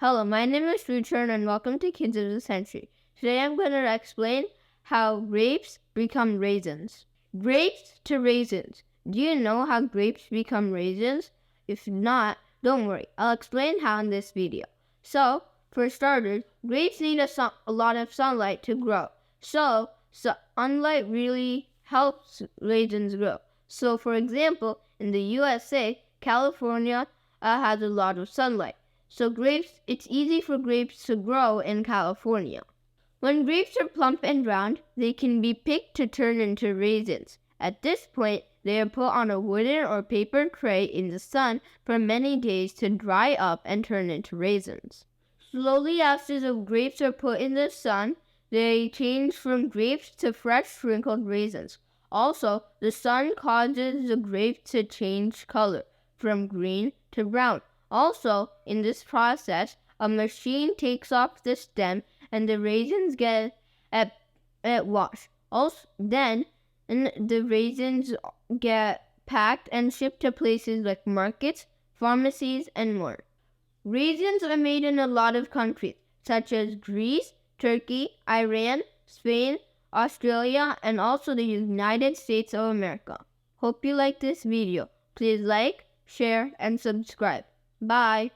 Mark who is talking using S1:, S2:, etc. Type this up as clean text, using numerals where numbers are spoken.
S1: Hello, my name is Sricharan and welcome to Kids of the Century. Today I'm going to explain how grapes become raisins. Grapes to raisins. Do you know how grapes become raisins? If not, don't worry. I'll explain how in this video. So, for starters, grapes need a lot of sunlight to grow. So sunlight really helps raisins grow. So, for example, in the USA, California has a lot of sunlight. So it's easy for grapes to grow in California. When grapes are plump and round, they can be picked to turn into raisins. At this point, they are put on a wooden or paper tray in the sun for many days to dry up and turn into raisins. Slowly, after the grapes are put in the sun, they change from grapes to fresh sprinkled raisins. Also, the sun causes the grapes to change color from green to brown. Also, in this process, a machine takes off the stem and the raisins get washed. Then the raisins get packed and shipped to places like markets, pharmacies, and more. Raisins are made in a lot of countries, such as Greece, Turkey, Iran, Spain, Australia, and also the United States of America. Hope you like this video. Please like, share, and subscribe. Bye.